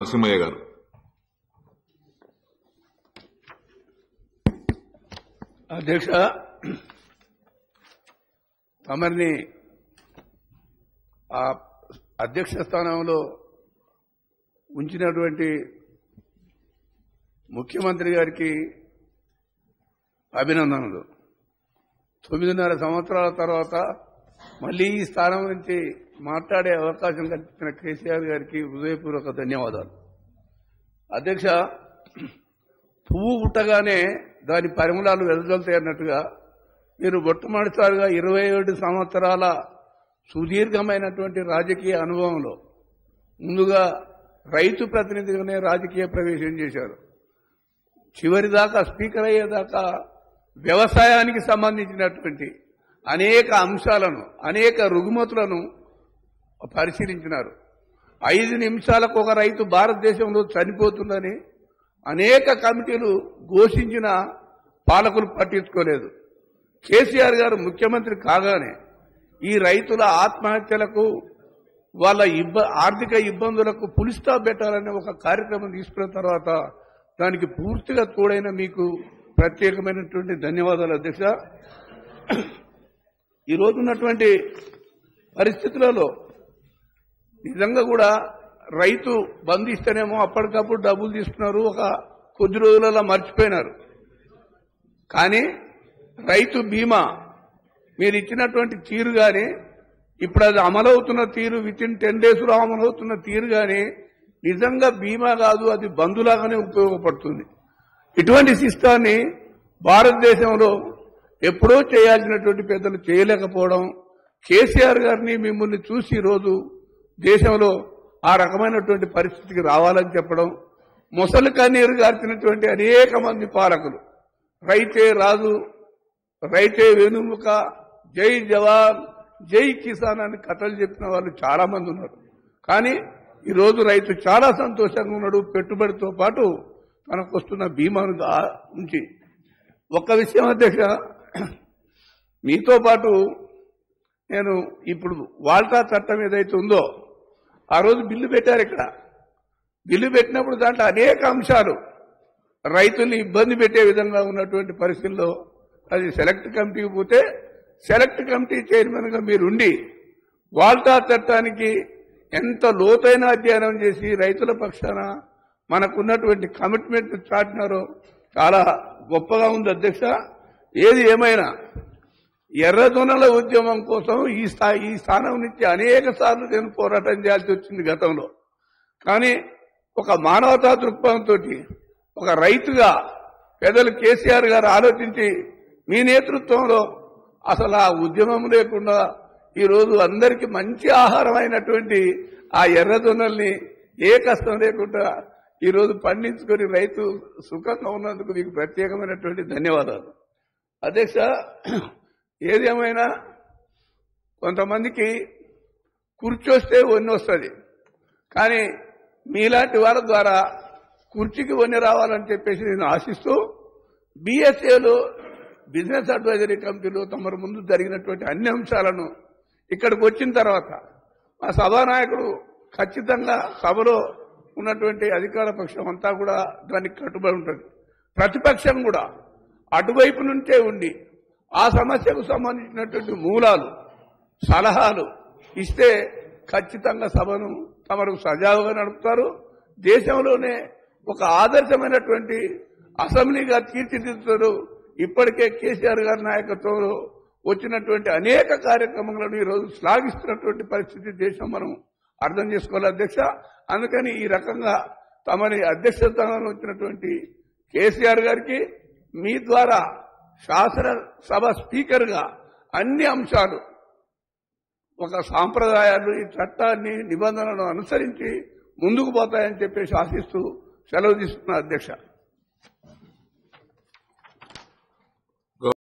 నరసింహయ్య గారు. అధ్యక్ష, తమరిని ఆ అధ్యక్ష స్థానంలో ఉంచినటువంటి ముఖ్యమంత్రి గారికి అభినందనలు. 9.5 సంవత్సరాల తర్వాత మళ్లీ ఈ స్థానం నుంచి మాట్లాడే అవకాశం కల్పించిన కేసీఆర్ గారికి హృదయపూర్వక ధన్యవాదాలు. అధ్యక్ష, పువ్వు పుట్టగానే దాని పరిమళాలు వెదజల్తాయి అన్నట్టుగా మీరు మొట్టమొదటిసారిగా 27 సంవత్సరాల సుదీర్ఘమైనటువంటి రాజకీయ అనుభవంలో ముందుగా రైతు ప్రతినిధిగానే రాజకీయ ప్రవేశం చేశారు. చివరిదాకా స్పీకర్ అయ్యేదాకా వ్యవసాయానికి సంబంధించినటువంటి అనేక అంశాలను, అనేక రుగ్మతులను పరిశీలించినారు. 5 నిమిషాలకు ఒక రైతు భారతదేశంలో చనిపోతుందని అనేక కమిటీలు ఘోషించిన పాలకులు పట్టించుకోలేదు. కేసీఆర్ గారు ముఖ్యమంత్రి కాగానే ఈ రైతుల ఆత్మహత్యలకు, వాళ్ళ ఆర్థిక ఇబ్బందులకు ఫుల్ స్టాప్ పెట్టాలనే ఒక కార్యక్రమం తీసుకున్న తర్వాత దానికి పూర్తిగా తోడైన మీకు ప్రత్యేకమైనటువంటి ధన్యవాదాలు. అధ్యక్ష, ఈ రోజున్నటువంటి పరిస్థితులలో నిజంగా కూడా రైతు బంద్ ఇస్తేనేమో అప్పటికప్పుడు డబ్బులు తీసుకున్నారు, ఒక కొద్ది రోజులలో మర్చిపోయినారు. కానీ రైతు బీమా మీరు ఇచ్చినటువంటి తీరు కానీ, ఇప్పుడు అది అమలవుతున్న తీరు, వితిన్ 10 days లో అమలవుతున్న తీరు కానీ నిజంగా బీమా కాదు, అది బంధులాగానే ఉపయోగపడుతుంది. ఇటువంటి సిస్టాన్ని భారతదేశంలో ఎప్పుడో చేయాల్సినటువంటి పెద్దలు చేయలేకపోవడం, కేసీఆర్ గారిని మిమ్మల్ని చూసి ఈరోజు దేశంలో ఆ రకమైనటువంటి పరిస్థితికి రావాలని చెప్పడం, మొసలి కన్నీరు గార్చినటువంటి అనేక మంది పాలకులు, రైతే రాజు, రైతే వెనుముక, జై జవాన్ జై కిసాన్ అని కథలు చెప్పిన వాళ్ళు చాలా మంది ఉన్నారు. కానీ ఈరోజు రైతు చాలా సంతోషంగా ఉన్నాడు. పెట్టుబడితో పాటు తనకు వస్తున్న బీమాను ఉంచి ఒక్క విషయం అధ్యక్ష, మీతో పాటు నేను ఇప్పుడు వాల్టా చట్టం ఏదైతే ఉందో ఆ రోజు బిల్లు పెట్టారు. ఇక్కడ బిల్లు పెట్టినప్పుడు దాంట్లో అనేక అంశాలు రైతుల్ని ఇబ్బంది పెట్టే విధంగా ఉన్నటువంటి పరిస్థితుల్లో అది సెలెక్ట్ కమిటీకి పోతే సెలెక్ట్ కమిటీ చైర్మన్ గా మీరుండి వాల్టా చట్టానికి ఎంత లోతైన అధ్యయనం చేసి రైతుల పక్షాన మనకున్నటువంటి కమిట్మెంట్ చాటినారో చాలా గొప్పగా ఉంది. అధ్యక్ష, ఏది ఏమైనా ఎర్రజొన్నల ఉద్యమం కోసం ఈ స్థానం నుంచి అనేక సార్లు నేను పోరాటం చేయాల్సి వచ్చింది గతంలో. కానీ ఒక మానవతా దృక్పథంతో ఒక రైతుగా పెద్దలు కేసీఆర్ గారు ఆలోచించి మీ నేతృత్వంలో అసలు ఆ ఉద్యమం లేకుండా ఈరోజు అందరికీ మంచి ఆహారం అయినటువంటి ఆ ఎర్రజొన్నల్ని ఏ కష్టం లేకుండా ఈరోజు పండించుకొని రైతు సుఖంగా ఉన్నందుకు మీకు ప్రత్యేకమైనటువంటి ధన్యవాదాలు. అధ్యక్ష, ఏదేమైనా కొంతమందికి కూర్చొస్తే వన్ని వస్తుంది, కానీ మీలాంటి వారి ద్వారా కుర్చీకి వన్ని రావాలని చెప్పేసి నేను ఆశిస్తూ, బీఎస్ఏలో బిజినెస్ అడ్వైజరీ కమిటీలో తమరు ముందు జరిగినటువంటి అన్ని అంశాలను ఇక్కడికి వచ్చిన తర్వాత మా సభానాయకుడు ఖచ్చితంగా సభలో ఉన్నటువంటి అధికార పక్షం అంతా కూడా దానికి కట్టుబడి ఉంటుంది. ప్రతిపక్షం కూడా అటువైపు నుంచే ఉండి ఆ సమస్యకు సంబంధించినటువంటి మూలాలు, సలహాలు ఇస్తే ఖచ్చితంగా సభను తమరు సజావుగా నడుపుతారు. దేశంలోనే ఒక ఆదర్శమైనటువంటి అసెంబ్లీగా తీర్చిదిద్దుతారు. ఇప్పటికే కేసీఆర్ గారి నాయకత్వంలో వచ్చినటువంటి అనేక కార్యక్రమాలను ఈరోజు శ్లాఘిస్తున్నటువంటి పరిస్థితి దేశం మనం అర్థం చేసుకోవాలి. అధ్యక్ష, అందుకని ఈ రకంగా తమని అధ్యక్షస్థానంలో వచ్చినటువంటి కేసీఆర్ గారికి మీ ద్వారా శాసనసభ స్పీకర్ గా అన్ని అంశాలు ఒక సాంప్రదాయాలు, ఈ చట్టాన్ని, నిబంధనలను అనుసరించి ముందుకు పోతాయని చెప్పేసి ఆశిస్తూ సెలవు తీసుకున్న అధ్యక్ష.